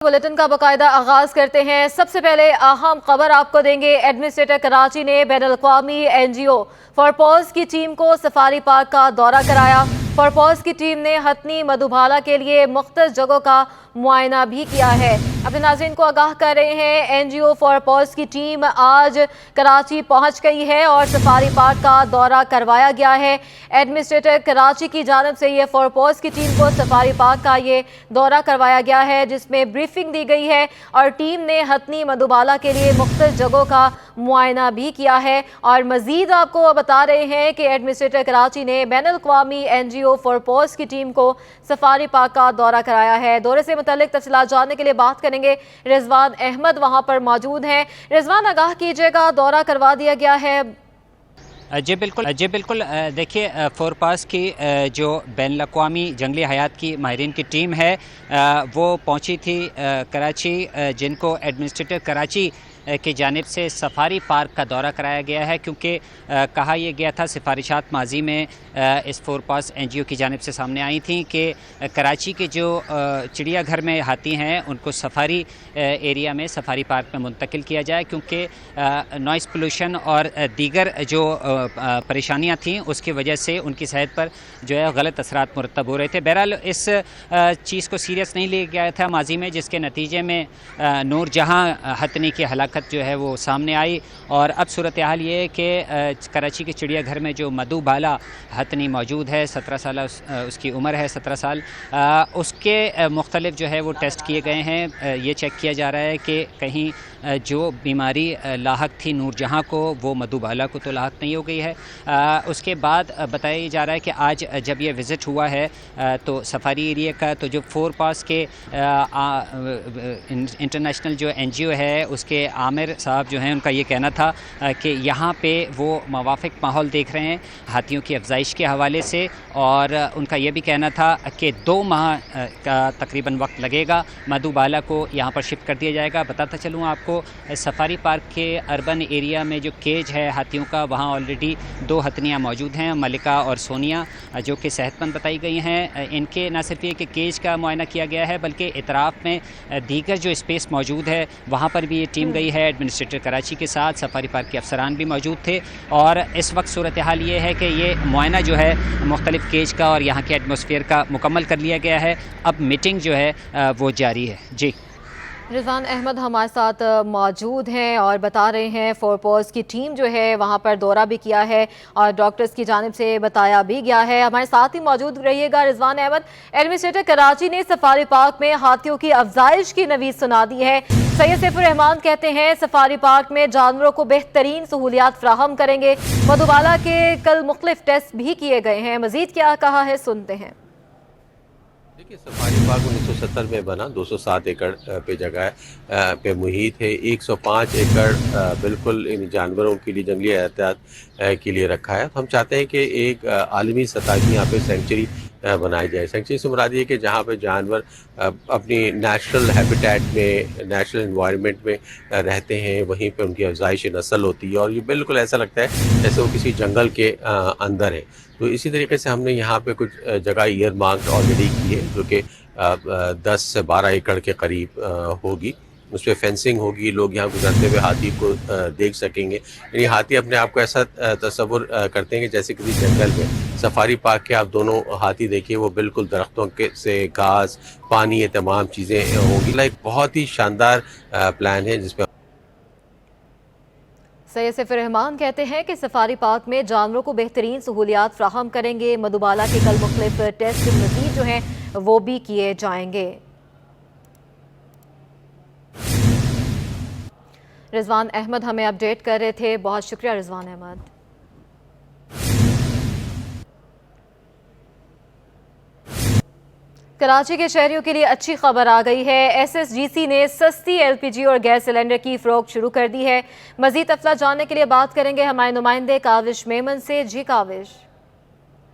Bulletin का बाकायदा आगाज करते हैं। सबसे पहले अहम खबर आपको देंगे। एडमिनिस्ट्रेटर कराची ने बैनुल-अक़वामी NGO फॉरपॉज की टीम को सफारी पार्क का दौरा कराया। फॉरपॉज की टीम ने हथनी मधुबाला के लिए मुख्तलिफ जगहों का मुआयना भी किया है। अपने नाज़रीन को आगाह कर रहे हैं, NGO फॉरपॉज की टीम आज कराची पहुंच गई है और सफारी पार्क का दौरा करवाया गया है। एडमिनिस्ट्रेटर कराची की जानिब से ये फॉरपॉज की टीम को सफारी पार्क का ये दौरा करवाया गया है, जिसमें ब्रीफिंग दी गई है और टीम ने हथनी मधुबाला के लिए मुख्तलिफ जगहों का मुआयना भी किया है। और मजीद आपको बता रहे हैं कि एडमिनिस्ट्रेटर कराची ने बैनुल-अक़वामी NGO फॉरपॉज की टीम को सफारी पार्क का दौरा कराया है। दौरे से मुतालिक तफसीलात जानने के लिए बात करेंगे। रिजवान अहमद वहां पर मौजूद हैं। रिजवान, आगाह कीजिएगा, दौरा करवा दिया गया है? जी बिल्कुल। देखिए, फोरपास की जो बैनुल-अक़वामी जंगली हयात की माहिरीन की टीम है वो पहुंची थी कराची, जिनको एडमिनिस्ट्रेटर कराची की जानिब से सफारी पार्क का दौरा कराया गया है, क्योंकि कहा यह गया था, सिफारिशात माजी में इस फोरपास NGO की जानिब से सामने आई थी कि कराची के जो चिड़ियाघर में हाथी हैं उनको सफारी एरिया में, सफारी पार्क में मुंतकिल किया जाए, क्योंकि नॉइस पोल्यूशन और दीगर जो परेशानियां थीं उसकी वजह से उनकी सेहत पर जो है गलत असरात मुरतब हो रहे थे। बहरहाल इस चीज़ को सीरियस नहीं लिया गया था माजी में, जिसके नतीजे में नूरजहां हथनी की हलाकत जो है वो सामने आई। और अब सूरत हाल ये है कि कराची के चिड़ियाघर में जो मधुबाला हथनी मौजूद है, 17 साल उसकी उम्र है, 17 साल, उसके मुख्तलिफ जो है वो टेस्ट किए गए हैं। ये चेक किया जा रहा है कि कहीं जो बीमारी लाहक थी नूरजहां को, वो मधुबाला को तो लाहक नहीं हो गई है। उसके बाद बताया जा रहा है कि आज जब ये विज़िट हुआ है तो सफारी एरिया का, तो जो फोरपास के इंटरनेशनल जो NGO है उसके आमिर साहब जो हैं, उनका ये कहना था कि यहाँ पे वो मवाफिक माहौल देख रहे हैं हाथियों की अफजाइश के हवाले से, और उनका ये भी कहना था कि 2 माह का तकरीबन वक्त लगेगा, मधुबाला को यहाँ पर शिफ्ट कर दिया जाएगा। बताता चलूँ आपको, सफारी पार्क के अर्बन एरिया में जो केज है हाथियों का, वहाँ ऑलरेडी 2 हथनियाँ मौजूद हैं, मलिका और सोनिया, जो कि सेहतमंद बताई गई हैं। इनके न सिर्फ ये कि केज का मुआयना किया गया है, बल्कि इतराफ़ में दीगर जो स्पेस मौजूद है वहाँ पर भी ये टीम गई है। एडमिनिस्ट्रेटर कराची के साथ सफारी पार्क के अफसरान भी मौजूद थे, और इस वक्त सूरत हाल ये है कि ये मुआयना जो है मुख्तलिफ केज का और यहाँ के एटमॉस्फेयर का मुकम्मल कर लिया गया है। अब मीटिंग जो है वो जारी है। जी, रिजवान अहमद हमारे साथ मौजूद हैं और बता रहे हैं फोरपॉज की टीम जो है वहाँ पर दौरा भी किया है और डॉक्टर्स की जानिब से बताया भी गया है। हमारे साथ ही मौजूद रहिएगा रिजवान अहमद। एडमिनिस्ट्रेटर कराची ने सफारी पार्क में हाथियों की अफजाइश की नवीद सुना दी है। सैयद सैफुर रहमान कहते हैं सफारी पार्क में जानवरों को बेहतरीन सहूलियात फ्राहम करेंगे। मधुबाला के कल मुख्तलिफ टेस्ट भी किए गए हैं। मजीद क्या कहा है, सुनते हैं। देखिए, सफारी पार्क 1970 में बना, 207 एकड़ पे जगह पे मुहित है। 105 एकड़ बिल्कुल इन जानवरों के लिए, जंगली हयात के लिए रखा है। हम चाहते हैं कि एक आलमी सतह की यहाँ पे सेंचुरी बनाई जाए। सेंचुरी से मुराद ये कि जहाँ पे जानवर अपनी नेचुरल हैबिटेट में, नेचुरल एनवायरनमेंट में रहते हैं, वहीं पे उनकी अफजाइश नस्ल होती है, और ये बिल्कुल ऐसा लगता है जैसे वो किसी जंगल के अंदर है। तो इसी तरीके से हमने यहाँ पे कुछ जगह ईयर मार्क ऑलरेडी की है, जो कि 10 से 12 एकड़ के करीब होगी। उस पर फेंसिंग होगी, लोग यहाँ गुजरते हुए हाथी को देख सकेंगे। यानी हाथी अपने आप को ऐसा तस्वुर करते हैं कि जैसे किसी जंगल में। सफारी पार्क के आप दोनों हाथी देखिए, वो बिल्कुल दरख्तों के से घास, पानी, ये तमाम चीज़ें होंगी। एक बहुत ही शानदार प्लान है जिसमें सैयद सैफुर रहमान कहते हैं कि सफारी पार्क में जानवरों को बेहतरीन सहूलियात फ्राहम करेंगे। मधुबाला के कल मुख्तलिफ टेस्ट मजीद जो हैं वो भी किए जाएंगे। रिजवान अहमद हमें अपडेट कर रहे थे, बहुत शुक्रिया रिजवान अहमद। कराची के शहरियों के लिए अच्छी खबर आ गई है। SSGC ने सस्ती LPG और गैस सिलेंडर की फ़रोख्त शुरू कर दी है। मज़ीद तफला जानने के लिए बात करेंगे हमारे नुमाइंदे काविश मेमन से। जी काविश।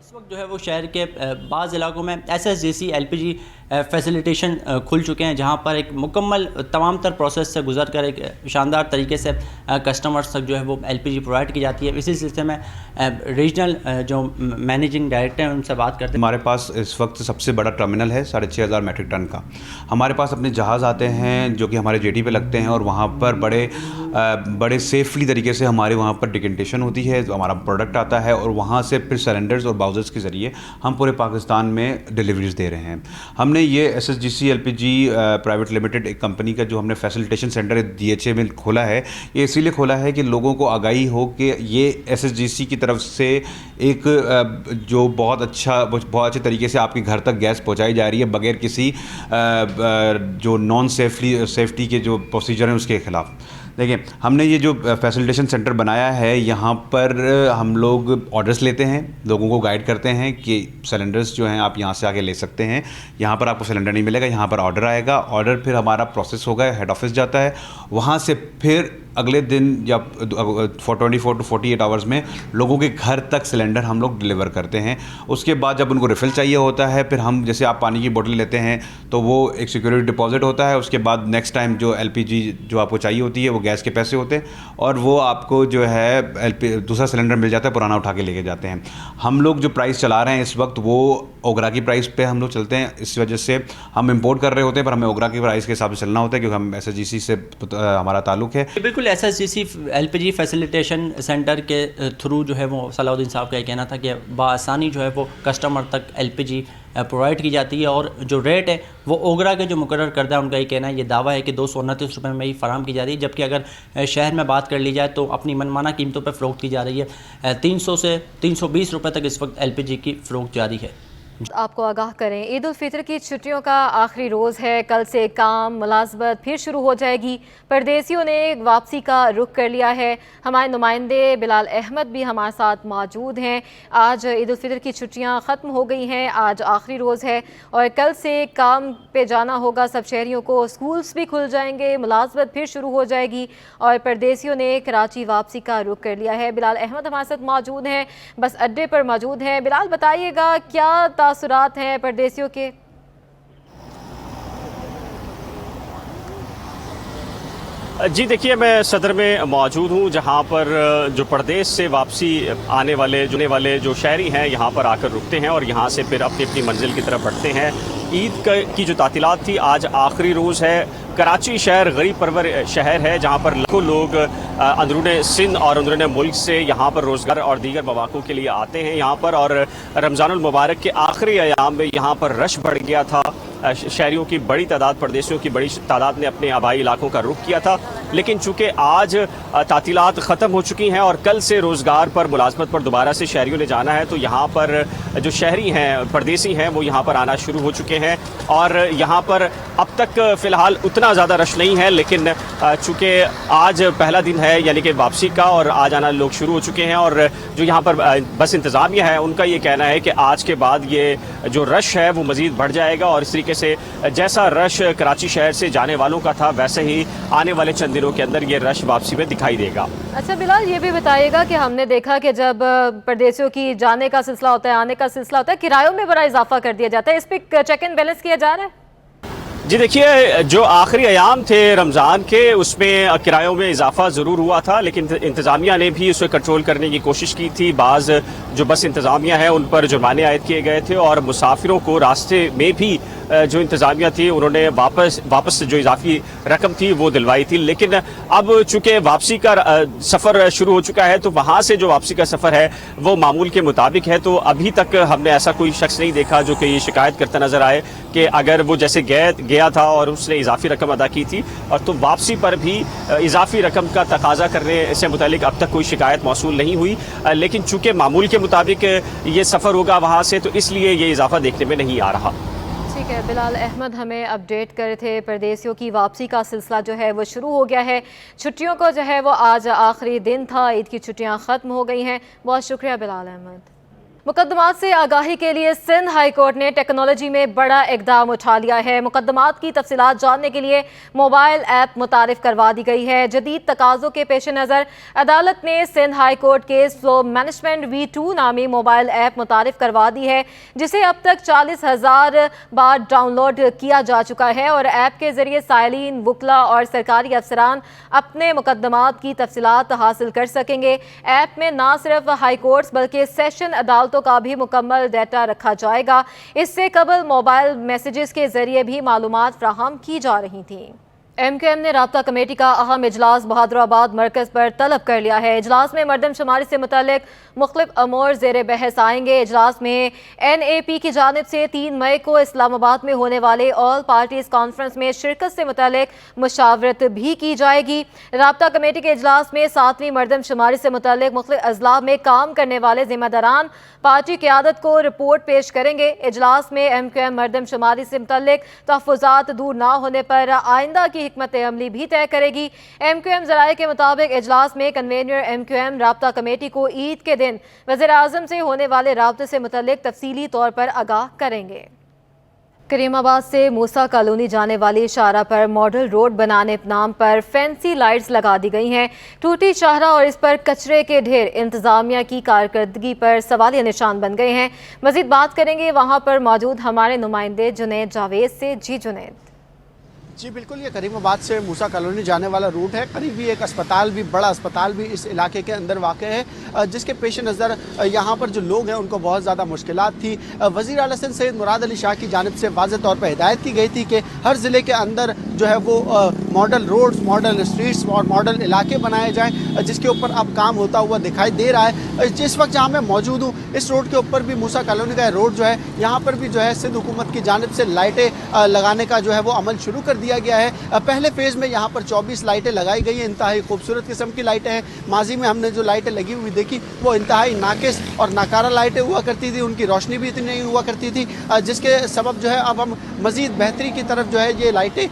इस वक्त जो है वो शहर के बाज़ इलाकों में SSGC LPG फैसिलिटेशन खुल चुके हैं, जहां पर एक मुकम्मल तमाम तर प्रोसेस से गुजर कर एक शानदार तरीके से कस्टमर्स तक जो है वो LPG प्रोवाइड की जाती है। इसी सिलसिले में रीजनल जो मैनेजिंग डायरेक्टर हैं उनसे बात करते हैं। हमारे पास इस वक्त सबसे बड़ा टर्मिनल है 6500 मेट्रिक टन का। हमारे पास अपने जहाज़ आते हैं जो कि हमारे जेटी पे लगते हैं और वहाँ पर बड़े सेफली तरीके से हमारे वहाँ पर डिकेंटेशन होती है, तो हमारा प्रोडक्ट आता है और वहाँ से फिर सिलेंडर्स और बाउजर्स के ज़रिए हम पूरे पाकिस्तान में डिलीवरीज दे रहे हैं। हमने ये SSGC LPG प्राइवेट लिमिटेड एक कंपनी का जो हमने फैसिलिटेशन सेंटर DHA में खोला है, ये इसीलिए खोला है कि लोगों को आगाही हो कि ये SSGC की तरफ से एक जो बहुत अच्छे तरीके से आपके घर तक गैस पहुंचाई जा रही है बगैर किसी जो नॉन सेफ्टी के जो प्रोसीजर हैं उसके ख़िलाफ़। देखिए, हमने ये जो फैसिलिटेशन सेंटर बनाया है, यहाँ पर हम लोग ऑर्डर्स लेते हैं, लोगों को गाइड करते हैं कि सिलेंडर्स जो हैं आप यहाँ से आके ले सकते हैं, यहाँ पर आपको सिलेंडर नहीं मिलेगा, यहाँ पर ऑर्डर आएगा, ऑर्डर फिर हमारा प्रोसेस होगा, हेड ऑफिस जाता है, वहाँ से फिर अगले दिन या 24 to 48 आवर्स में लोगों के घर तक सिलेंडर हम लोग डिलीवर करते हैं। उसके बाद जब उनको रिफ़िल चाहिए होता है, फिर हम जैसे आप पानी की बोतल लेते हैं तो वो एक सिक्योरिटी डिपॉजिट होता है, उसके बाद नेक्स्ट टाइम जो LPG जो आपको चाहिए होती है वो गैस के पैसे होते हैं और वो आपको जो है दूसरा सिलेंडर मिल जाता है, पुराना उठा के लेके जाते हैं। हम लोग जो प्राइस चला रहे हैं इस वक्त वो ओगरा की प्राइस पे हम लोग चलते हैं, इस वजह से हम इंपोर्ट कर रहे होते हैं पर हमें ओगरा की प्राइस के हिसाब से चलना होता है क्योंकि हम SSGC से हमारा ताल्लुक़ है। बिल्कुल SSGC LPG फैसिलिटेशन सेंटर के थ्रू जो है वो सलाउद्दीन साहब का ये कहना था कि बआसानी जो है वो कस्टमर तक LPG प्रोवाइड की जाती है और जो रेट है वो ओगरा के जो मुकर्रर करदा है उनका ये कहना है, ये दावा है कि 229 रुपये में ही फराम की जा रही है, जबकि अगर शहर में बात कर ली जाए तो अपनी मनमाना कीमतों पर फ़रोख्त की जा रही है। 300 से 320 रुपये तक इस वक्त LPG की फ़रोख्त जारी है। आपको आगाह करें, ईद उल फितर की छुट्टियों का आखिरी रोज़ है, कल से काम मुलाजमत फिर शुरू हो जाएगी। परदेसियों ने वापसी का रुख कर लिया है। हमारे नुमाइंदे बिलाल अहमद भी हमारे साथ मौजूद हैं। आज ईद उल फितर की छुट्टियां ख़त्म हो गई हैं, आज आखिरी रोज़ है और कल से काम पे जाना होगा सब शहरियों को। स्कूल्स भी खुल जाएंगे, मुलाजमत फिर शुरू हो जाएगी और परदेसियों ने कराची वापसी का रुख कर लिया है। बिलाल अहमद हमारे साथ मौजूद हैं, बस अड्डे पर मौजूद हैं। बिलाल, बताइएगा क्या तासुरात हैं परदेसियों के? जी देखिए, मैं सदर में मौजूद हूँ जहाँ पर जो परदेश से वापसी आने वाले जो शहरी हैं यहाँ पर आकर रुकते हैं और यहाँ से फिर अपनी अपनी मंजिल की तरफ बढ़ते हैं। ईद की जो तातीलात थी, आज आखिरी रोज़ है। कराची शहर गरीब परवर शहर है जहाँ पर लाखों लोग अंदरूने सिंध और अंदरूने मुल्क से यहाँ पर रोज़गार और दीगर मवाक़ों के लिए आते हैं यहाँ पर। और रमज़ानुल मुबारक के आखिरी अयाम में यहाँ पर रश बढ़ गया था। शहरियों की बड़ी तादाद, परदेशियों की बड़ी तादाद ने अपने आबाई इलाकों का रुख किया था, लेकिन चूँकि आज तातीलात ख़त्म हो चुकी हैं और कल से रोज़गार पर, मुलाजमत पर दोबारा से शहरियों ने जाना है, तो यहाँ पर जो शहरी हैं, परदेसी हैं, वो यहाँ पर आना शुरू हो चुके हैं। और यहाँ पर अब तक फ़िलहाल उतना ज़्यादा रश नहीं है, लेकिन चूँकि आज पहला दिन है यानी कि वापसी का और आज आना लोग शुरू हो चुके हैं। और जो यहाँ पर बस इंतज़ामिया है उनका ये कहना है कि आज के बाद ये जो रश है वो मज़ीद बढ़ जाएगा और इस तरीके से जैसा रश कराची शहर से जाने वालों का था वैसे ही आने वाले चंद दिनों के अंदर ये रश वापसी में दिखाई देगा। अच्छा बिलाल, ये भी बताइएगा कि हमने देखा कि जब परदेसियों की जाने का सिलसिला होता है, आने का सिलसिला होता है, किरायों में बड़ा इजाफा कर दिया जाता है, इस पर चेक एंड बैलेंस किया जा रहा है? जी देखिए, जो आखिरी अयाम थे रमज़ान के उसमें किरायों में इजाफा ज़रूर हुआ था, लेकिन इंतज़ामिया ने भी उसे कंट्रोल करने की कोशिश की थी। बाज़ जो बस इंतज़ामिया है उन पर जुर्माने आयद किए गए थे और मुसाफिरों को रास्ते में भी जो इंतज़ामिया थी उन्होंने वापस जो इजाफी रकम थी वो दिलवाई थी। लेकिन अब चूँकि वापसी का सफ़र शुरू हो चुका है तो वहाँ से जो वापसी का सफ़र है वो मामूल के मुताबिक है। तो अभी तक हमने ऐसा कोई शख्स नहीं देखा जो कि ये शिकायत करता नज़र आए कि अगर वो जैसे गया था और उसने इजाफी रकम अदा की थी और तो वापसी पर भी इजाफी रकम का तकाजा करने से मुतालिक अब तक कोई शिकायत मौसूल नहीं हुई। लेकिन चूँकि मामूल के मुताबिक ये सफ़र होगा वहाँ से, तो इसलिए ये इजाफा देखने में नहीं आ रहा। ठीक है, बिलाल अहमद हमें अपडेट कर रहे थे। परदेसियों की वापसी का सिलसिला जो है वो शुरू हो गया है। छुट्टियों को जो है वो आज आखिरी दिन था, ईद की छुट्टियां ख़त्म हो गई हैं। बहुत शुक्रिया बिलाल अहमद। मुकदमात से आगाही के लिए सिंध हाई कोर्ट ने टेक्नोलॉजी में बड़ा इकदाम उठा लिया है। मुकदमात की तफसीलात जानने के लिए मोबाइल ऐप मुतारिफ करवा दी गई है। जदीद तकाज़ों के पेश नज़र अदालत ने Sindh high court case flow management V2 नामी मोबाइल ऐप मुतारिफ करवा दी है, जिसे अब तक 40,000 बार डाउनलोड किया जा चुका है और ऐप के जरिए साइलिन, वकला और सरकारी अफसरान अपने मुकदमात की तफसीलात हासिल कर सकेंगे। ऐप में न सिर्फ हाई कोर्ट्स बल्कि सेशन अदालतों का भी मुकम्मल डाटा रखा जाएगा। इससे कबल मोबाइल मैसेजेस के जरिए भी मालूमात फ्राहम की जा रही थी। MQM ने राब्ता कमेटी का अहम इजलास बहादुराबाद मरकज़ पर तलब कर लिया है। इजलास में मरदमशुमारी से मुतल्लिक मुख्तलिफ अमूर ज़ेर बहस आएंगे। इजलास में NAP की जानिब से 3 मई को इस्लामाबाद में होने वाले ऑल पार्टीज़ कॉन्फ्रेंस में शिरकत से मुतल्लिक मुशावरत भी की जाएगी। राब्ता कमेटी के इजलास में 7वीं मरदमशुमारी से मुतल्लिक मुख्तलिफ अजला में काम करने वाले जिम्मेदारान पार्टी क़यादत को रिपोर्ट पेश करेंगे। इजलास में MQM मरदमशुमारी से मुतल्लिक तहफ़्फ़ुज़ात दूर ना होने पर आइंदा की हिकमत अमली भी तय करेगी। MQM ज़राए के मुताबिक इजलास में कन्वेनियर MQM राब्ता कमेटी को ईद के दिन वज़ीर आज़म से होने वाले राब्ते से मुतल्लिक तफसीली तौर पर आगाह करेंगे। करीमाबाद से मूसा कॉलोनी जाने वाली शाहरा पर मॉडल रोड बनाने नाम पर फैंसी लाइट्स लगा दी गई हैं। टूटी शाहरा और इस पर कचरे के ढेर इंतजामिया की कारकर्दगी पर सवालिया निशान बन गए हैं। मजीद बात करेंगे वहां पर मौजूद हमारे नुमाइंदे जुनैद जावेद से। जी जुनैद। जी बिल्कुल, ये करीमाबाद से मूसा कॉलोनी जाने वाला रूट है। करीबी एक अस्पताल भी, बड़ा अस्पताल भी इस इलाके के अंदर वाक़ है, जिसके पेश नज़र यहाँ पर जो लोग हैं उनको बहुत ज़्यादा मुश्किलात थी। वज़ीर आला सिंध सैयद मुराद अली शाह की जानिब से वाज़ेह तौर पर हिदायत की गई थी कि हर ज़िले के अंदर जो है वो मॉडल रोड्स, मॉडल स्ट्रीट्स और मॉडल इलाके बनाए जाएँ, जिसके ऊपर अब काम होता हुआ दिखाई दे रहा है। जिस वक्त जहाँ मैं मौजूद हूँ, इस रोड के ऊपर भी मूसा कॉलोनी का रोड जो है, यहाँ पर भी जो है सिंध हुकूमत की जानिब से लाइटें लगाने का जो है वो अमल शुरू कर दिया गया है। पहले फेज़ में यहाँ पर 24 लाइटें लगाई गई हैं। इंतहाई खूबसूरत किस्म की लाइटें हैं। माजी में हमने जो लाइटें लगी हुई देखी वो इंतहाई नाकिस और नाकारा लाइटें हुआ करती थी, उनकी रोशनी भी इतनी नहीं हुआ करती थी, जिसके सबब जो है अब हम मज़ीद बेहतरी की तरफ जो है ये लाइटें,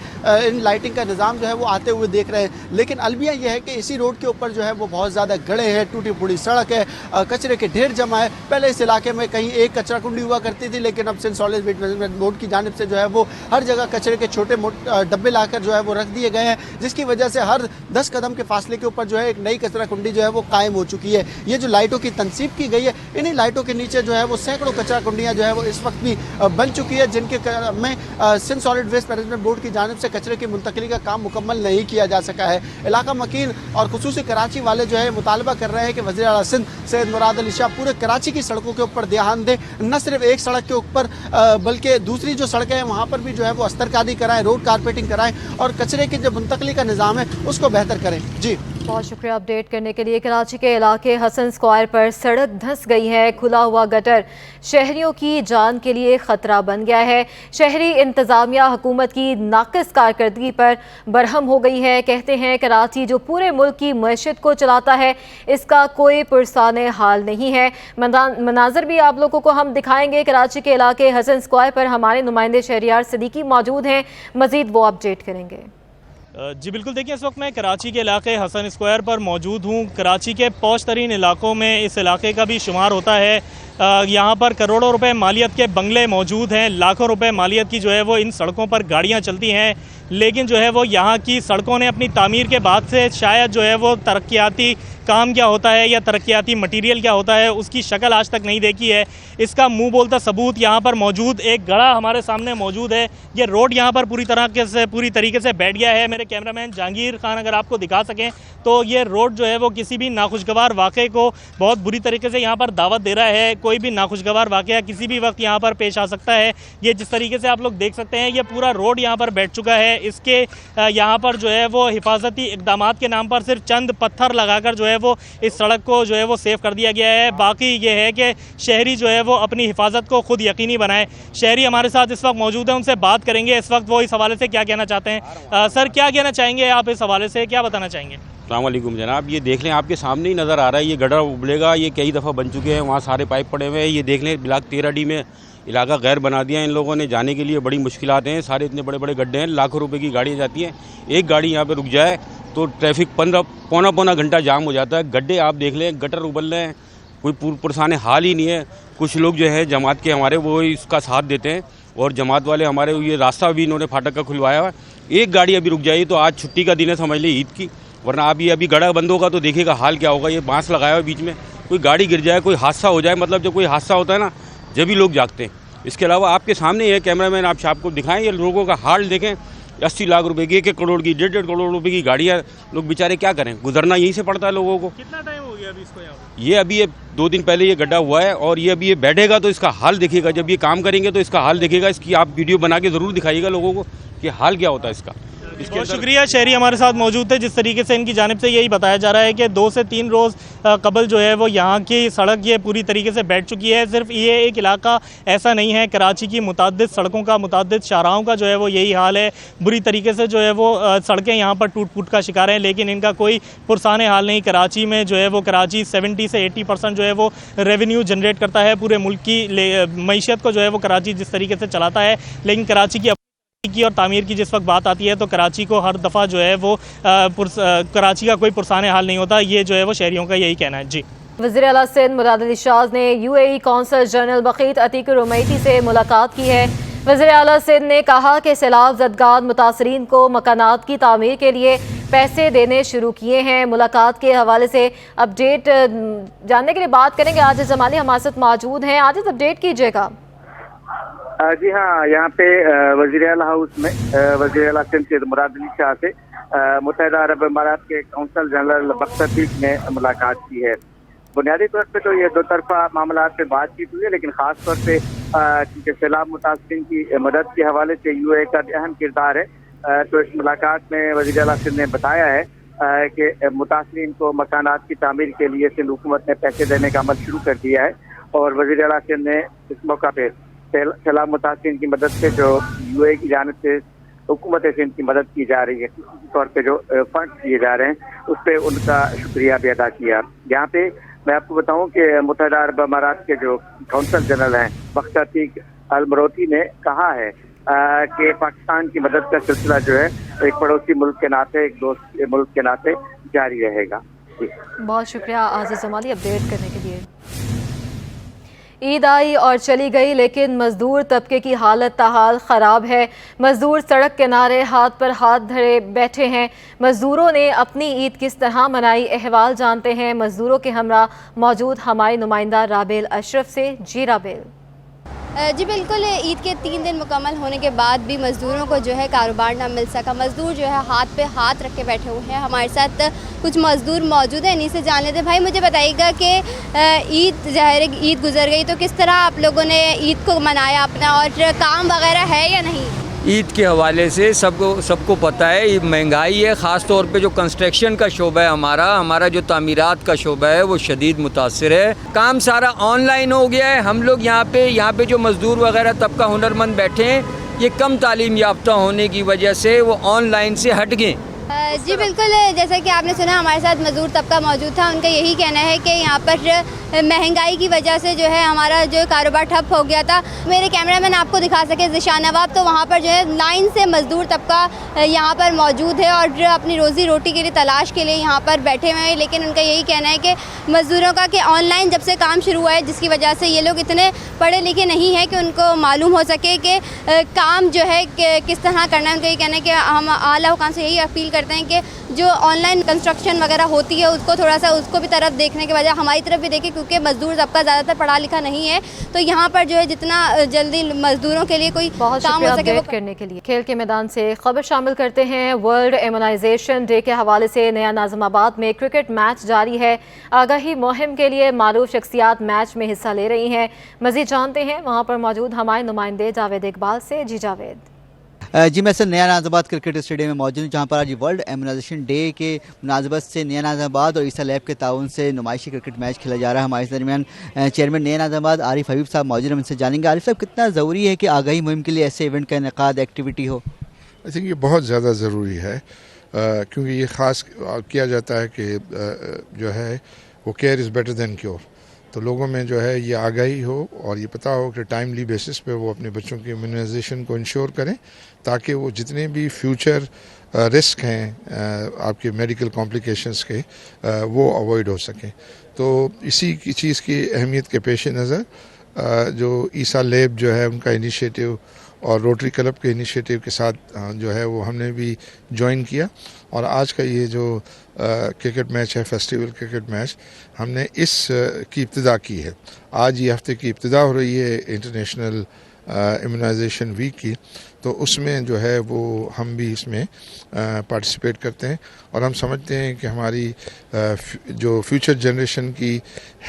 इन लाइटिंग का निज़ाम जो है वो आते हुए देख रहे हैं। लेकिन अलविया ये है कि इसी रोड के ऊपर जो है वो बहुत ज़्यादा गड्ढे हैं, टूटी फूटी सड़क है, कचरे के ढेर जमा है। पहले इस इलाके में कहीं एक कचरा कुंडी हुआ करती थी, लेकिन अब Sindh solid waste management board की जानिब से जो है वो हर जगह कचरे के छोटे डब्बे लाकर जो है वो रख दिए गए हैं, जिसकी वजह से हर 10 कदम के फासले के ऊपर जो है एक नई कचरा कुंडी जो है वो कायम हो चुकी है। ये जो लाइटों की तनसीब की गई है, इन्हीं लाइटों के नीचे जो है वो सैकड़ों कचरा कुंडियाँ जो है वो इस वक्त भी बन चुकी है, जिनके में Sindh solid waste management board की जानिब से कचरे की मुंतकली का काम मुकम्मल नहीं किया जा सका है। इलाका मकीन और खुसूसी कराची वाले जो है मुतालबा कर रहे हैं कि वज़ीर आला सिंध सैयद मुराद अली शाह पूरे कराची की सड़कों के ऊपर ध्यान दें, न सिर्फ एक सड़क के ऊपर बल्कि दूसरी जो सड़कें हैं वहाँ पर भी जो है वो अस्तरकादी कराएं, रोड कारपेटिंग कराएं और कचरे की जो मुंतकली का निज़ाम है उसको बेहतर करें। जी बहुत शुक्रिया अपडेट करने के लिए। कराची के इलाके हसन स्क्वायर पर सड़क धंस गई है। खुला हुआ गटर शहरियों की जान के लिए खतरा बन गया है। शहरी इंतजामिया हुकूमत की नाकिस कारकर्दगी पर बरहम हो गई है। कहते हैं कराची जो पूरे मुल्क की मईशत को चलाता है, इसका कोई पुरसाने हाल नहीं है। मनाजर भी आप लोगों को हम दिखाएंगे। कराची के इलाके हसन स्क्वायर पर हमारे नुमाइंदे शहरियार सदीकी मौजूद हैं, मजीद वो अपडेट करेंगे। जी बिल्कुल, देखिए इस वक्त मैं कराची के इलाके हसन स्क्वायर पर मौजूद हूँ। कराची के पौश तरीन इलाकों में इस इलाके का भी शुमार होता है। यहाँ पर करोड़ों रुपए मालियत के बंगले मौजूद हैं। लाखों रुपए मालियत की जो है वो इन सड़कों पर गाड़ियाँ चलती हैं, लेकिन जो है वो यहाँ की सड़कों ने अपनी तामीर के बाद से शायद जो है वो तरक्याती काम क्या होता है या तरक्याती मटीरियल क्या होता है उसकी शक्ल आज तक नहीं देखी है। इसका मुंह बोलता सबूत यहाँ पर मौजूद एक गड़ा हमारे सामने मौजूद है। ये रोड यहाँ पर पूरी तरीके से बैठ गया है। मेरे कैमरामैन जहांगीर खान अगर आपको दिखा सकें तो ये रोड जो है वो किसी भी नाखुशगवार वाक़े को बहुत बुरी तरीके से यहाँ पर दावत दे रहा है। कोई भी नाखुशगवार वाक़या किसी भी वक्त यहाँ पर पेश आ सकता है। ये जिस तरीके से आप लोग देख सकते हैं, ये पूरा रोड यहाँ पर बैठ चुका है। इसके यहाँ पर जो है वो हिफाजती इक़दामात के नाम पर सिर्फ चंद पत्थर लगाकर जो है वो इस सड़क को जो है वो सेफ कर दिया गया है। बाकी ये है कि शहरी जो है वो अपनी हिफाजत को खुद यकीनी बनाए। शहरी हमारे साथ इस वक्त मौजूद हैं, उनसे बात करेंगे इस वक्त वो इस हवाले से क्या कहना चाहते हैं। सर, क्या कहना चाहेंगे आप इस हवाले से, क्या बताना चाहेंगे? अस्सलाम वालेकुम जनाब, ये देख लें आपके सामने ही नज़र आ रहा है, ये गड्ढा उबलेगा, ये कई दफ़ा बन चुके हैं, वहाँ सारे पाइप पड़े हुए हैं। ये देख लें ब्लॉक 13D में इलाका गैर बना दिया इन लोगों ने, जाने के लिए बड़ी मुश्किलात हैं। सारे इतने बड़े बड़े गड्ढे हैं, लाखों रुपए की गाड़ियाँ जाती हैं। एक गाड़ी यहाँ पर रुक जाए तो ट्रैफिक पौना घंटा जाम हो जाता है। गड्ढे आप देख लें, गटर उबल रहे हैं, कोई पुरसाने हाल ही नहीं है। कुछ लोग जो है जमात के हमारे वो इसका साथ देते हैं और जमात वाले हमारे ये रास्ता भी इन्होंने फाटक का खुलवाया हुआ है। एक गाड़ी अभी रुक जाएगी तो आज छुट्टी का दिन है, समझ लीजिए ईद की, वरना आप ये अभी गड़ा बंद होगा तो देखिएगा हाल क्या होगा। ये बांस लगाया हुआ है बीच में, कोई गाड़ी गिर जाए, कोई हादसा हो जाए, मतलब जब कोई हादसा होता है ना जब भी लोग जागते हैं। इसके अलावा आपके सामने ही है कैमरामैन, आप आपको दिखाएं ये लोगों का हाल देखें। 80 लाख रुपए की, 1-1 करोड़ की, 1.5 करोड़ रुपए की गाड़ियाँ, लोग बेचारे क्या करें, गुजरना यहीं से पड़ता है लोगों को। कितना टाइम हो गया अभी इसको यहाँ पे? ये अभी 2 दिन पहले ये गड्ढा हुआ है और ये अभी ये बैठेगा तो इसका हाल देखिएगा, जब ये काम करेंगे तो इसका हाल देखिएगा। इसकी आप वीडियो बना के ज़रूर दिखाइएगा लोगों को कि हाल क्या होता है इसका। बहुत शुक्रिया, शहरी हमारे साथ मौजूद थे। जिस तरीके से इनकी जानिब से यही बताया जा रहा है कि 2 से 3 रोज़ कबल जो है वो यहाँ की सड़क ये पूरी तरीके से बैठ चुकी है। सिर्फ ये एक इलाका ऐसा नहीं है, कराची की मुताद्दिद सड़कों का, मुताद्दिद शाहराहों का जो है वो यही हाल है। बुरी तरीके से जो है वो सड़कें यहाँ पर टूट फूट का शिकार हैं, लेकिन इनका कोई पुरसान हाल नहीं। कराची में जो है वो कराची 70 से 80% जो है वो रेवेन्यू जनरेट करता है पूरे मुल्क की मईशत को जो है वो कराची जिस तरीके से चलाता है। लेकिन कराची की और तामीर की जिस वक्त बात आती है तो कराची को हर दफ़ा जो है वो कराची का कोई पुरसान हाल नहीं होता। ये जो है वो शहरियों का यही कहना है। जी, वज़ीर आला सिंध मुराद अली शाज़ ने UAE कौंसल जनरल बक़ीत अतीक रुमैती से मुलाकात की है। वज़ीर आला सिंध ने कहा कि सैलाब ज़दगान मुतासरीन को मकानात की तामीर के लिए पैसे देने शुरू किए हैं। मुलाकात के हवाले से अपडेट जानने के लिए बात करेंगे। आजिज़ जमाली हमारे साथ मौजूद हैं। आजिज़, अपडेट कीजिएगा। जी हाँ, यहाँ पे वज़ीर आला हाउस में वज़ीर आला सिंध से मुराद अली शाह से मुत्तहिदा अरब अमारात के कौंसल जनरल बख्त अतीक ने मुलाकात की है। बुनियादी तौर पे तो ये 2 तरफा मामला पे बातचीत हुई है, लेकिन ख़ास तौर पे क्योंकि सैलाब मुतासरीन की मदद के हवाले से UAE का अहम किरदार है, तो इस मुलाकात में वज़ीर आला सिंध ने बताया है कि मुतासरीन को मकानात की तामीर के लिए सिंध हुकूमत ने पैसे देने का अमल शुरू कर दिया है। और वज़ीर आला सिंध ने इस मौका पे सैलाब मुतासरीन की मदद से जो UAE की जानिब से हुकूमत सिंध की मदद की जा रही है, तौर पे जो फंड दिए जा रहे हैं, उस पर उनका शुक्रिया भी अदा किया। यहाँ पे मैं आपको बताऊं कि मुत्तहिदा अरब अमारात के जो कौंसल जनरल हैं बख्त अतीक अल मरोती ने कहा है कि पाकिस्तान की मदद का सिलसिला जो है एक पड़ोसी मुल्क के नाते, एक दोस्त मुल्क के नाते जारी रहेगा। बहुत शुक्रिया आज़िज़ जमाली अपडेट करने के लिए। ईद आई और चली गई, लेकिन मजदूर तबके की हालत ताहाल ख़राब है। मजदूर सड़क किनारे हाथ पर हाथ धरे बैठे हैं। मजदूरों ने अपनी ईद किस तरह मनाई, अहवाल जानते हैं मजदूरों के हमरा मौजूद हमारी नुमाइंदा राबेल अशरफ से। जी राबेल। जी बिल्कुल, ईद के 3 दिन मुकम्मल होने के बाद भी मज़दूरों को जो है कारोबार ना मिल सका। मज़दूर जो है हाथ पे हाथ रख के बैठे हुए हैं। हमारे साथ कुछ मज़दूर मौजूद हैं, इन्हीं से जान लेते हैं। भाई मुझे बताइएगा कि ईद ज़ाहिर ईद गुजर गई, तो किस तरह आप लोगों ने ईद को मनाया अपना, और काम वगैरह है या नहीं? ईद के हवाले से सबको पता है महंगाई है। ख़ास तौर पे जो कंस्ट्रक्शन का शोबा है हमारा जो तामीरात का शोबा है वो शदीद मुतासिर है। काम सारा ऑनलाइन हो गया है। हम लोग यहाँ पे जो मज़दूर वगैरह तबका हुनरमंद बैठे हैं, ये कम तालीम याफ्ता होने की वजह से वो ऑनलाइन से हट गए। जी बिल्कुल, जैसा कि आपने सुना हमारे साथ मज़दूर तबका मौजूद था। उनका यही कहना है कि यहाँ पर महंगाई की वजह से जो है हमारा जो कारोबार ठप हो गया था। मेरे कैमरामैन आपको दिखा सके ज़िशान नवाब, तो वहाँ पर जो है लाइन से मज़दूर तबका यहाँ पर मौजूद है और अपनी रोज़ी रोटी के लिए तलाश के लिए यहाँ पर बैठे हुए हैं। लेकिन उनका यही कहना है कि मज़दूरों का कि ऑनलाइन जब से काम शुरू हुआ है, जिसकी वजह से ये लोग इतने पढ़े लिखे नहीं हैं कि उनको मालूम हो सके कि काम जो है किस तरह करना है। उनका ये कहना है कि हम आला हुकाम से यही अपील करते हैं कि जो ऑनलाइन कंस्ट्रक्शन वगैरह होती है उसको थोड़ा सा उसको भी तरफ देखने के बजाय हमारी तरफ भी देखें, क्योंकि मजदूर तबका ज़्यादातर पढ़ा लिखा नहीं है। तो यहाँ पर जो है जितना जल्दी मजदूरों के लिए कोई काम हो सके वो करने के लिए। खेल के मैदान से खबर शामिल करते हैं। वर्ल्ड इम्यूनाइजेशन डे के हवाले से नया नाज़िमाबाद में क्रिकेट मैच जारी है। आगाही मुहिम के लिए मारूफ शख्सियात मैच में हिस्सा ले रही हैं। मज़ीद जानते हैं वहाँ पर मौजूद हमारे नुमाइंदे जावेद इकबाल से। जी जावेद। जी मैं सर नया नाज़िमाबाद क्रिकेट स्टेडियम में मौजूद हूँ, जहाँ पर आज वर्ल्ड इम्यूनाइजेशन डे के मुनासबत से नया नाज़िमाबाद और ईसा लैब के ताउन से नुमाइशी क्रिकेट मैच खेला जा रहा है। हमारे दरमियान चेयरमैन नया नाज़िमाबाद आरिफ हबीब साहब मौजूद हैं, उनसे जानेंगे आरिफ साहब कितना ज़रूरी है कि आगाही मुहिम के लिए ऐसे इवेंट का इनेकाद एक्टिविटी हो। आई थिंक ये बहुत ज़्यादा ज़रूरी है, क्योंकि ये ख़ास किया जाता है कि जो है वो care is better than cure. तो लोगों में जो है ये आगाही हो और ये पता हो कि टाइमली बेसिस पे वो अपने बच्चों की इम्यूनाइजेशन को इंश्योर करें, ताकि वो जितने भी फ्यूचर रिस्क हैं आपके मेडिकल कॉम्प्लिकेशंस के वो अवॉइड हो सकें। तो इसी की चीज़ की अहमियत के पेश नज़र जो ईसा लैब जो है उनका इनिशिएटिव और रोटरी क्लब के इनिशिएटिव के साथ जो है वो हमने भी ज्वाइन किया और आज का ये जो क्रिकेट मैच है, फेस्टिवल क्रिकेट मैच, हमने इस की इब्तिदा की है। आज ये हफ्ते की इब्तिदा हो रही है इंटरनेशनल इम्यूनाइजेशन वीक की, तो उसमें जो है वो हम भी इसमें पार्टिसिपेट करते हैं और हम समझते हैं कि हमारी जो फ्यूचर जनरेशन की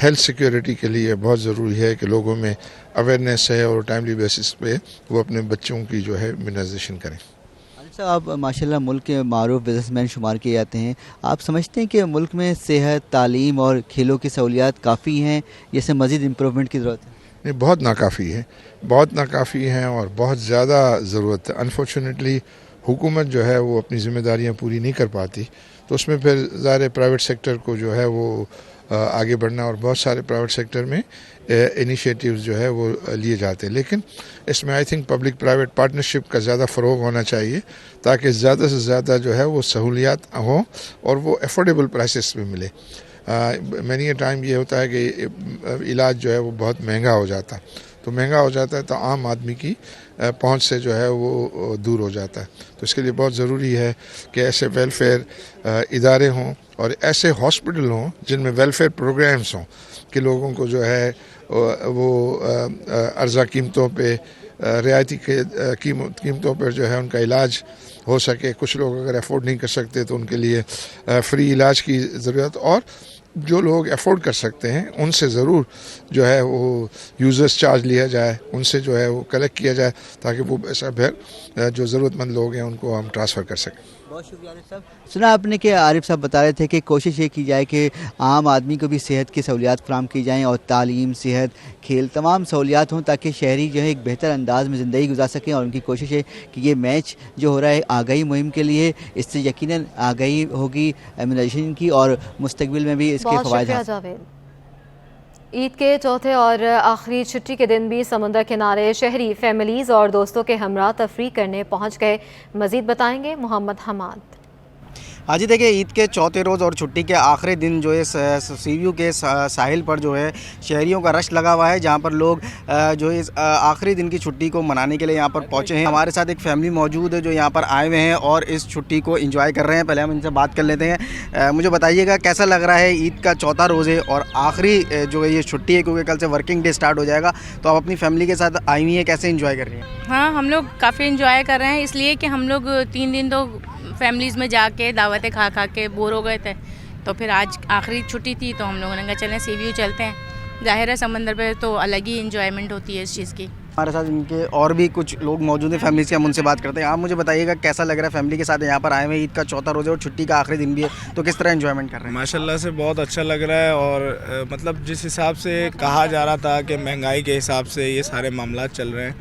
हेल्थ सिक्योरिटी के लिए बहुत ज़रूरी है कि लोगों में अवेयरनेस है और टाइमली बेसिस पे वो अपने बच्चों की जो है इम्यूनाइजेशन करें। अच्छा, आप माशाल्लाह मुल्क के मारूफ बिजनेसमैन शुमार किए जाते हैं, आप समझते हैं कि मुल्क में सेहत, तालीम और खेलों की सहूलियात काफ़ी हैं, जैसे मज़ीद इम्प्रूवमेंट की ज़रूरत है? नहीं, बहुत नाकाफ़ी है, बहुत नाकाफ़ी हैं और बहुत ज़्यादा ज़रूरत है। अनफॉर्चुनेटली हुकूमत जो है वो अपनी ज़िम्मेदारियाँ पूरी नहीं कर पाती, तो उसमें फिर ज़ाहिर प्राइवेट सेक्टर को जो है वो आगे बढ़ना और बहुत सारे प्राइवेट सेक्टर में इनिशिएटिव्स जो है वो लिए जाते हैं, लेकिन इसमें I think public private partnership का ज़्यादा फ़रोग होना चाहिए ताकि ज़्यादा से ज़्यादा जो है वो सहूलियात हों और वो अफोर्डेबल प्राइसेस में मिले। मैनी टाइम ये होता है कि इलाज जो है वो बहुत महंगा हो जाता है, तो महंगा हो जाता है तो आम आदमी की पहुंच से जो है वो दूर हो जाता है। तो इसके लिए बहुत ज़रूरी है कि ऐसे वेलफेयर इदारे हों और ऐसे हॉस्पिटल हों जिनमें वेलफेयर प्रोग्राम्स हों कि लोगों को जो है वो अर्जा कीमतों पे रियायती कीमतों पर जो है उनका इलाज हो सके। कुछ लोग अगर अफोर्ड नहीं कर सकते तो उनके लिए फ्री इलाज की ज़रूरत, और जो लोग अफोर्ड कर सकते हैं उनसे ज़रूर जो है वो यूज़र्स चार्ज लिया जाए, उनसे जो है वो कलेक्ट किया जाए ताकि वो पैसा फिर जो ज़रूरतमंद लोग हैं उनको हम ट्रांसफ़र कर सकें। बहुत शुक्रिया आरिफ साहब। सुना आपने कि आरिफ साहब बता रहे थे कि कोशिश ये की जाए कि आम आदमी को भी सेहत की सहूलियात फराहम की जाएँ और तालीम, सेहत, खेल तमाम सहूलियात हों ताकि शहरी जो है एक बेहतर अंदाज में ज़िंदगी गुजार सकें। और उनकी कोशिश है कि ये मैच जो हो रहा है आगाही मुहिम के लिए, इससे यकीनन आगाही होगी इम्यूनाइजेशन की और मुस्तकबिल में भी इसके फ़वाइद। ईद के चौथे और आखिरी छुट्टी के दिन भी समुंदर किनारे शहरी फैमिलीज़ और दोस्तों के हमरा तफरी करने पहुंच गए। मज़ीद बताएंगे मोहम्मद हमाद। हाँ जी, देखिए ईद के चौथे रोज़ और छुट्टी के आखिरी दिन जो है सीव्यू के साहिल पर जो है शहरियों का रश लगा हुआ है, जहाँ पर लोग जो है आखिरी दिन की छुट्टी को मनाने के लिए यहाँ पर पहुँचे हैं। हमारे साथ एक फैमिली मौजूद है जो यहाँ पर आए हुए हैं और इस छुट्टी को एंजॉय कर रहे हैं। पहले हम इनसे बात कर लेते हैं। मुझे बताइएगा कैसा लग रहा है, ईद का चौथा रोज़ है और आखिरी जो है ये छुट्टी है क्योंकि कल से वर्किंग डे स्टार्ट हो जाएगा, तो आप अपनी फैमिली के साथ आई हुई हैं, कैसे एंजॉय कर रही हैं? हाँ, हम लोग काफ़ी एंजॉय कर रहे हैं, इसलिए कि हम लोग 3 दिन तो फैमिलीज़ में जाके दावतें खा के बोर हो गए थे, तो फिर आज आखिरी छुट्टी थी तो हम लोगों ने कहा चलें सी व्यू चलते हैं। ज़ाहिर है समंदर पे तो अलग ही एंजॉयमेंट होती है इस चीज़ की। हमारे साथ इनके और भी कुछ लोग मौजूद हैं फैमिली से, हम उनसे बात करते हैं। आप मुझे बताइएगा कैसा लग रहा है फैमिली के साथ यहाँ पर आए हुए, ईद का चौथा रोज़ है और छुट्टी का आखिरी दिन भी है, तो किस तरह एंजॉयमेंट कर रहे हैं? माशाल्लाह से बहुत अच्छा लग रहा है और मतलब जिस हिसाब से कहा जा रहा था कि महंगाई के हिसाब से ये सारे मामला चल रहे हैं,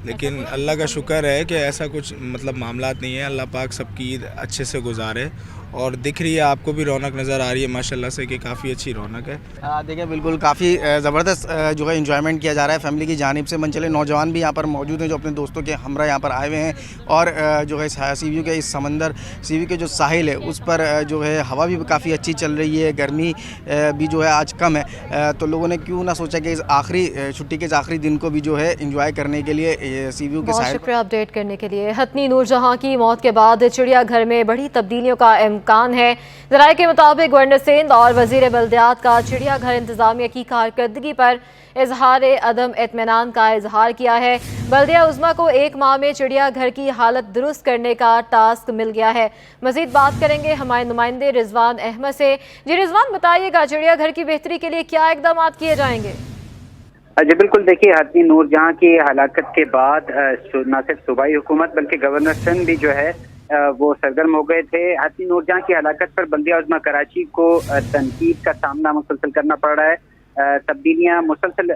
लेकिन अल्लाह का शुक्र है कि ऐसा कुछ मतलब मामलात नहीं है। अल्लाह पाक सबकी ईद अच्छे से गुजारे और दिख रही है आपको भी रौनक नज़र आ रही है माशाल्लाह से कि काफ़ी अच्छी रौनक है। देखिए बिल्कुल काफ़ी ज़बरदस्त जो है एंजॉयमेंट किया जा रहा है फैमिली की जानिब से। मन चले नौजवान भी यहाँ पर मौजूद हैं जो अपने दोस्तों के हमरा यहाँ पर आए हुए हैं और जो है सीव्यू के इस समंदर सीव्यू के जो साहिल है उस पर जो है हवा भी काफ़ी अच्छी चल रही है, गर्मी भी जो है आज कम है, तो लोगों ने क्यों ना सोचा कि इस आखिरी छुट्टी के इस आखिरी दिन को भी जो है इंजॉय करने के लिए सीव्यू के साहिल। शुक्रिया अपडेट करने के लिए। हतनी नूरजहां की मौत के बाद चिड़ियाघर में बड़ी तब्दीलियों का इम्कान है। ज़राए के मुताबिक गवर्नर सिंध और वज़ीर बल्दियात का चिड़ियाघर इंतजामिया की कारकर्दगी पर इजहार अदम इत्मीनान का इजहार किया है। बल्दिया उज़्मा को 1 माह में चिड़ियाघर की हालत दुरुस्त करने का टास्क मिल गया है। मज़ीद बात करेंगे हमारे नुमाइंदे रिजवान अहमद से। जी रिजवान, बताइएगा चिड़ियाघर की बेहतरी के लिए क्या इकदाम किए जाएंगे? जी बिल्कुल, देखिए हतनी नूरजहां की हलाकत के बाद न सिर्फ सूबाई हुकूमत बल्कि गवर्नर सिंध भी जो है वो सरगर्म हो गए थे। हतनी नूरजहां की हलाकत पर बल्दिया उज़्मा कराची को तनकीद का सामना मुसलसल करना पड़ रहा है। तब्दीलियां मुसलसल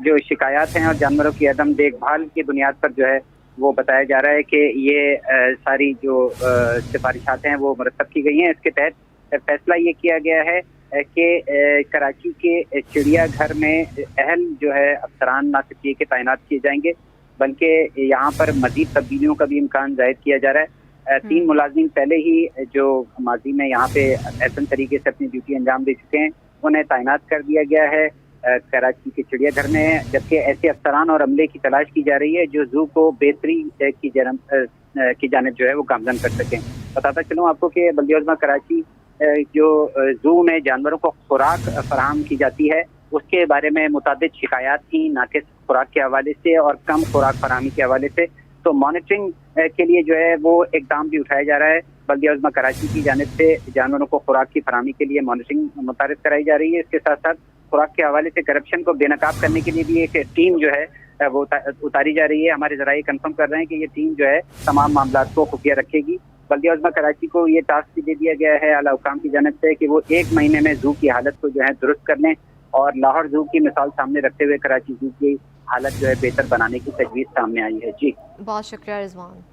जो शिकायत हैं और जानवरों की अदम देखभाल की बुनियाद पर जो है वो बताया जा रहा है कि ये सारी जो सिफारिशात हैं वो मुरतब की गई हैं। इसके तहत फैसला ये किया गया है कि कराची के चिड़ियाघर में अहल जो है अफसरान ना सिर्फ ये के तैनात किए जाएंगे बल्कि यहाँ पर मजीद तब्दीलियों का भी इम्कान जाहिर किया जा रहा है। 3 मुलाजिम पहले ही जो माजी में यहाँ पे एहसन तरीके से अपनी ड्यूटी अंजाम दे चुके हैं उन्हें तैनात कर दिया गया है। कराची के चिड़ियाघर में है, जबकि ऐसे अफसरान और अमले की तलाश की जा रही है जो जू को बेहतरी की जानिब जो है वो गामजन कर सकें। बताता चलूँ आपको कि बल्दिया कराची जो जू में जानवरों को खुराक फराहम की जाती है उसके बारे में मुताबिक शिकायत थी, नाकिस खुराक के हवाले से और कम खुराक फराहमी के हवाले से। तो मॉनिटरिंग के लिए जो है वो इकदाम भी उठाया जा रहा है। बल्दिया कराची की जानिब से जानवरों को खुराक की फराहमी के लिए मॉनिटरिंग मुतारिफ कराई जा रही है। इसके साथ साथ खुराक के हवाले से करप्शन को बेनकाब करने के लिए भी एक टीम जो है वो उतारी जा रही है। हमारे जराये कंफर्म कर रहे हैं कि ये टीम जो है तमाम मामला को खुफिया रखेगी। बल्दिया कराची को ये टास्क भी दे दिया गया है आला हुकाम की जानिब से कि वो 1 महीने में जू की हालत को जो है दुरुस्त कर लें, और लाहौर जू की मिसाल सामने रखते हुए कराची जू की हालत जो है बेहतर बनाने की तजवीज़ सामने आई है। जी बहुत शुक्रिया रिजवान।